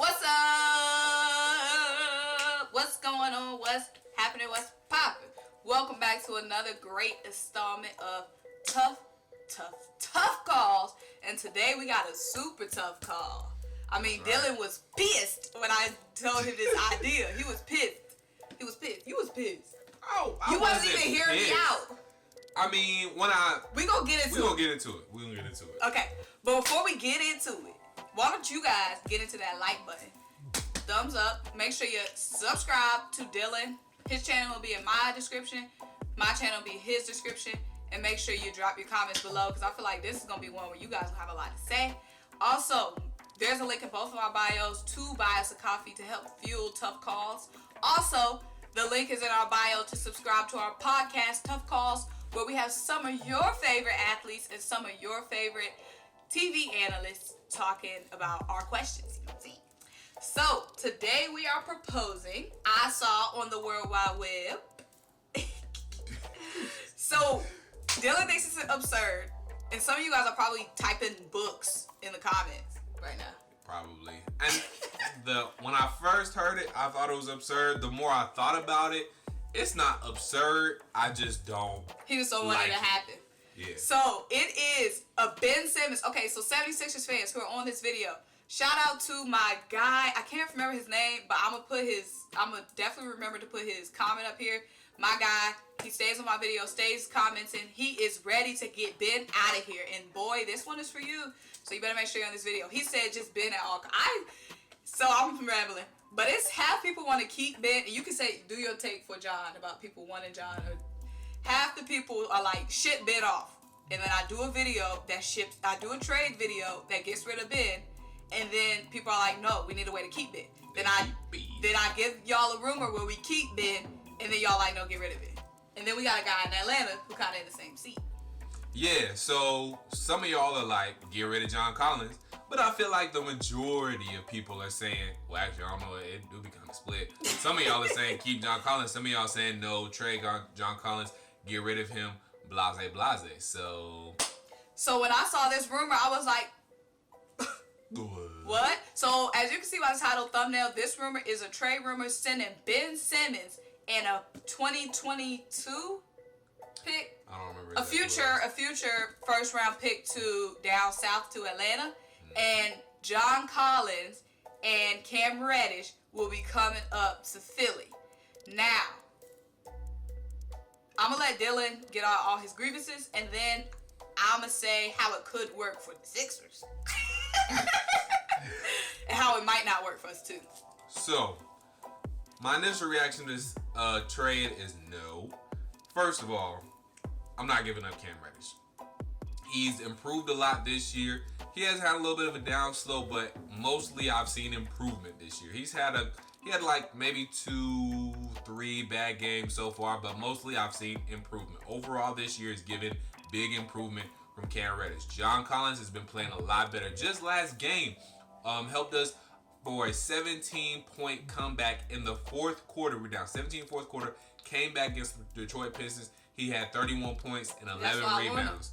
What's up? What's going on? What's happening? What's popping? Welcome back to another great installment of Tough Calls. And today we got a super tough call. I mean, right. Dylan was pissed when I told him this idea. He was pissed. You was pissed. Oh, you wasn't even hearing me out. I mean, we gonna get into it. Okay, but before we get into it, why don't you guys get into that like button? Thumbs up. Make sure you subscribe to Dylan. His channel will be in my description. My channel will be his description. And make sure you drop your comments below because I feel like this is going to be one where you guys will have a lot to say. Also, there's a link in both of our bios to buy us a coffee to help fuel Tough Calls. Also, the link is in our bio to subscribe to our podcast, Tough Calls, where we have some of your favorite athletes and some of your favorite TV analysts talking about our questions. You know what I'm saying? So, today we are proposing, I saw on the World Wide Web. So, Dylan thinks it's absurd, and some of you guys are probably typing books in the comments right now. Probably. And when I first heard it, I thought it was absurd. The more I thought about it, it's not absurd. I just don't. He just don't want it to happen. Yeah. So it is a Ben Simmons. Okay, so 76ers fans who are on this video, shout out to my guy. I can't remember his name, but I'm gonna definitely remember to put his comment up here. My guy, he stays on my video, stays commenting. He is ready to get Ben out of here. And boy, this one is for you. So you better make sure you're on this video. He said just Ben at all. So I'm rambling. But it's half people want to keep Ben. And you can say, do your take for John about people wanting John. Or half the people are like, ship Ben off. And then I do a video I do a trade video that gets rid of Ben. And then people are like, no, we need a way to keep Ben. Then I give y'all a rumor where we keep Ben. And then y'all like, no, get rid of it. And then we got a guy in Atlanta who kind of in the same seat. Yeah, so some of y'all are like, get rid of John Collins. But I feel like the majority of people are saying, well, actually, I don't know, it do be kind of split. Some of y'all are saying, keep John Collins. Some of y'all saying, no, trade John Collins, get rid of him, blase. So when I saw this rumor, I was like, what? So as you can see by the title thumbnail, this rumor is a trade rumor sending Ben Simmons and a 2022 pick. I don't remember. A future first round pick to down south to Atlanta. And John Collins and Cam Reddish will be coming up to Philly. Now, I'm going to let Dylan get out all his grievances, and then I'm going to say how it could work for the Sixers. And how it might not work for us, too. So, my initial reaction to this trade is no. First of all, I'm not giving up Cam Reddish. He's improved a lot this year. He has had a little bit of a down slope, but mostly I've seen improvement this year. He had like maybe 2-3 bad games so far, but mostly I've seen improvement. Overall this year is given big improvement from Cam Reddish. John Collins has been playing a lot better. Just last game helped us for a 17-point comeback in the fourth quarter. We're down 17 fourth quarter. Came back against the Detroit Pistons. He had 31 points and 11 rebounds.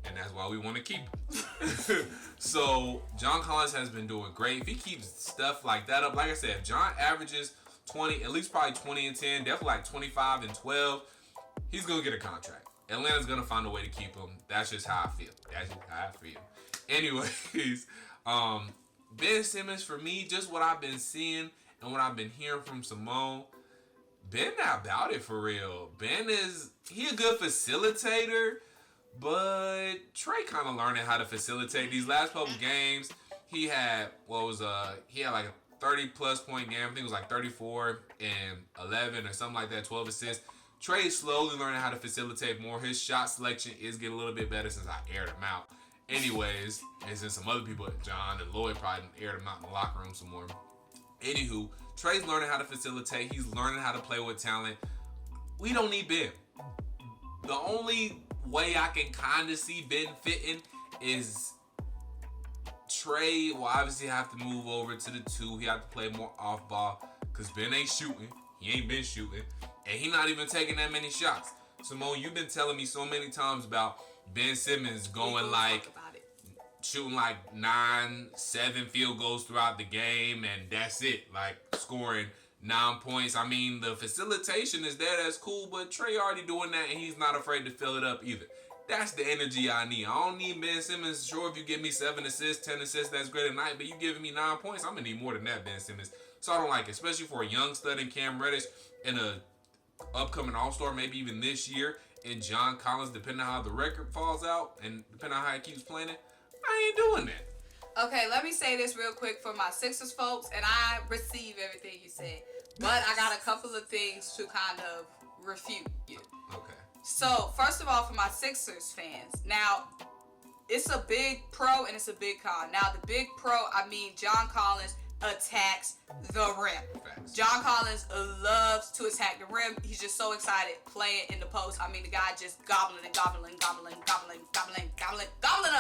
And that's why we want to keep him. So, John Collins has been doing great. If he keeps stuff like that up, like I said, if John averages 20, at least probably 20 and 10, definitely like 25 and 12, he's going to get a contract. Atlanta's going to find a way to keep him. That's just how I feel. Anyways, Ben Simmons, for me, just what I've been seeing and what I've been hearing from Symone, Ben not about it for real. He a good facilitator, but Trey kind of learning how to facilitate. These last couple games, he had like a 30-plus point game. I think it was like 34 and 11 or something like that, 12 assists. Trey's slowly learning how to facilitate more. His shot selection is getting a little bit better since I aired him out. Anyways, and since some other people, John and Lloyd, probably aired him out in the locker room some more. Anywho, Trey's learning how to facilitate. He's learning how to play with talent. We don't need Ben. The only way I can kind of see Ben fitting is Trey will obviously have to move over to the 2. He have to play more off ball because Ben ain't shooting. He ain't been shooting. And he not even taking that many shots. Symone, you've been telling me so many times about Ben Simmons going like shooting like 9-7 field goals throughout the game, and that's it. Like scoring 9 points. I mean, the facilitation is there. That's cool, but Trey already doing that, and he's not afraid to fill it up either. That's the energy I need. I don't need Ben Simmons. Sure, if you give me 7 assists, 10 assists, that's great at night, but you giving me 9 points, I'm going to need more than that, Ben Simmons. So I don't like it, especially for a young stud in Cam Reddish and a upcoming All-Star, maybe even this year, and John Collins, depending on how the record falls out and depending on how he keeps playing it. I ain't doing that. Okay, let me say this real quick for my Sixers folks, and I receive everything you said, but I got a couple of things to kind of refute you. Okay. So, first of all, for my Sixers fans, now, it's a big pro and it's a big con. Now, the big pro, I mean John Collins attacks the rim. Facts. John Collins loves to attack the rim. He's just so excited playing in the post. I mean, the guy just gobbling up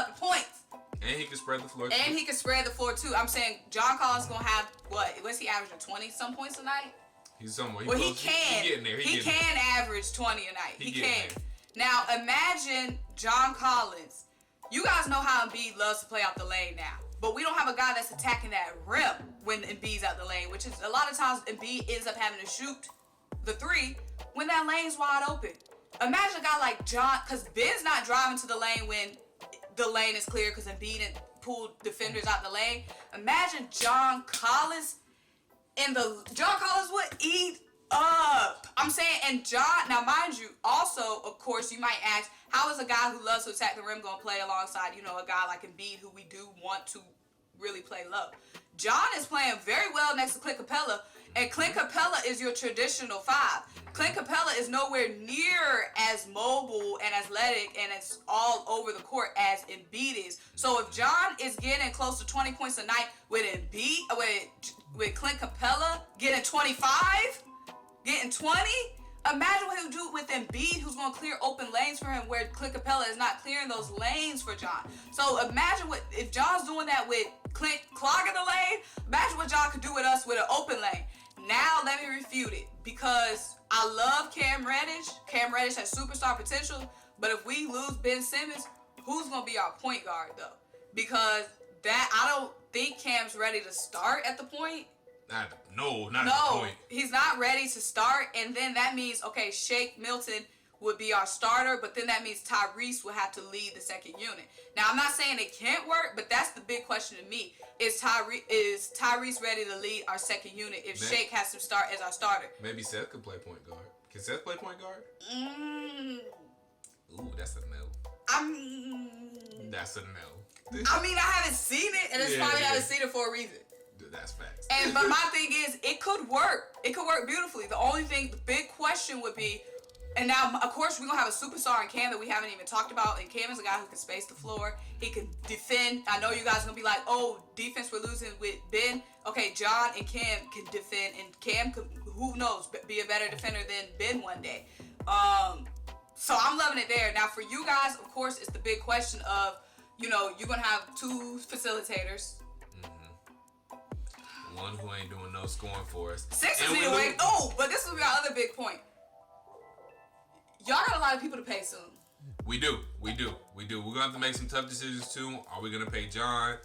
the points. And he can spread the floor, too. And he can spread the floor, too. I'm saying John Collins going to have, what's he averaging, 20-some points a night? He's somewhere. He can. He getting there. He can average 20 a night. He can. There. Now, imagine John Collins. You guys know how Embiid loves to play out the lane now. But we don't have a guy that's attacking that rim when Embiid's out the lane, which is a lot of times Embiid ends up having to shoot the three when that lane's wide open. Imagine a guy like John, because Ben's not driving to the lane when the lane is clear because Embiid and pulled defenders out the lane. Imagine John Collins. John Collins would eat up. I'm saying, and John, now mind you, also, of course, you might ask, how is a guy who loves to attack the rim going to play alongside, a guy like Embiid who we do want to really play low? John is playing very well next to Clint Capella, and Clint Capella is your traditional 5. Clint Capella is nowhere near as mobile and athletic and as all over the court as Embiid is. So if John is getting close to 20 points a night with Embiid, with Clint Capella getting 25, getting 20, imagine what he would do with Embiid, who's going to clear open lanes for him where Clint Capella is not clearing those lanes for John. So imagine if John's doing that with Clint clogging the lane, imagine what John could do with us with an open lane. Now let me refute it, because I love Cam Reddish. Cam Reddish has superstar potential, but if we lose Ben Simmons, who's going to be our point guard though? Because I don't think Cam's ready to start at the point. Not at the point. He's not ready to start, and then that means, okay, Shake Milton would be our starter, but then that means Tyrese will have to lead the second unit. Now, I'm not saying it can't work, but that's the big question to me. Is Tyrese ready to lead our second unit if Shake has to start as our starter? Maybe Seth could play point guard. Can Seth play point guard? Ooh, that's a no. That's a no. I mean, I haven't seen it, and it's probably haven't seen it for a reason. That's facts. But my thing is, it could work. It could work beautifully. The big question would be, and now, of course, we're going to have a superstar in Cam that we haven't even talked about. And Cam is a guy who can space the floor. He can defend. I know you guys are going to be like, oh, defense we're losing with Ben. Okay, John and Cam can defend. And Cam could, who knows, be a better defender than Ben one day. So I'm loving it there. Now, for you guys, of course, it's the big question of, you're going to have 2 facilitators. One who ain't doing no scoring for us. Sixers need to wait. Oh, but this will be our other big point. Y'all got a lot of people to pay soon. We do. We're going to have to make some tough decisions, too. Are we going to pay John?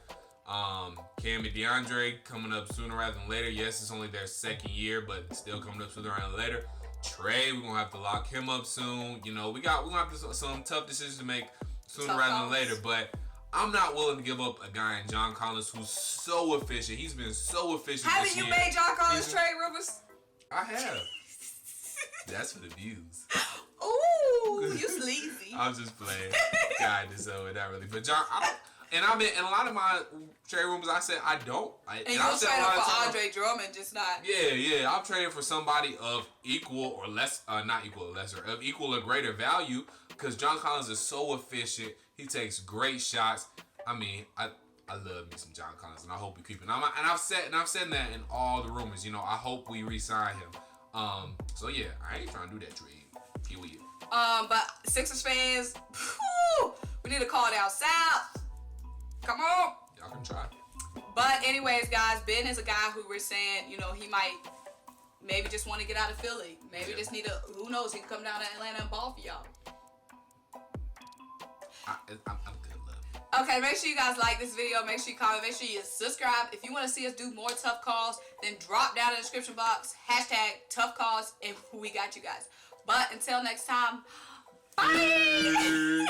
Cam and DeAndre coming up sooner rather than later. Yes, it's only their second year, but still coming up sooner rather than later. Trey, we're going to have to lock him up soon. We're going to have some tough decisions to make sooner rather than later, but I'm not willing to give up a guy in John Collins who's so efficient. He's been so efficient Haven't you made John Collins trade rumors? I have. That's for the views. Ooh, you sleazy. I'm just playing. God, so not really. But John, and I've been in a lot of my trade rumors. I said I don't. And you're trading for Andre Drummond, just not. Yeah. I'm trading for somebody of equal or less, not equal or lesser, of equal or greater value, because John Collins is so efficient. He takes great shots. I mean, I love me some John Collins, and I hope we keep him. I've said that in all the rumors. I hope we re-sign him. So yeah, I ain't trying to do that trade. Here we go. But Sixers fans, we need to call down south. Come on. Y'all can try. But anyways, guys, Ben is a guy who we're saying, he might maybe just want to get out of Philly. Maybe just need who knows, he can come down to Atlanta and ball for y'all. I'm good, love. Okay, make sure you guys like this video. Make sure you comment. Make sure you subscribe. If you want to see us do more tough calls, then drop down in the description box. #tough calls, and we got you guys. But until next time, bye.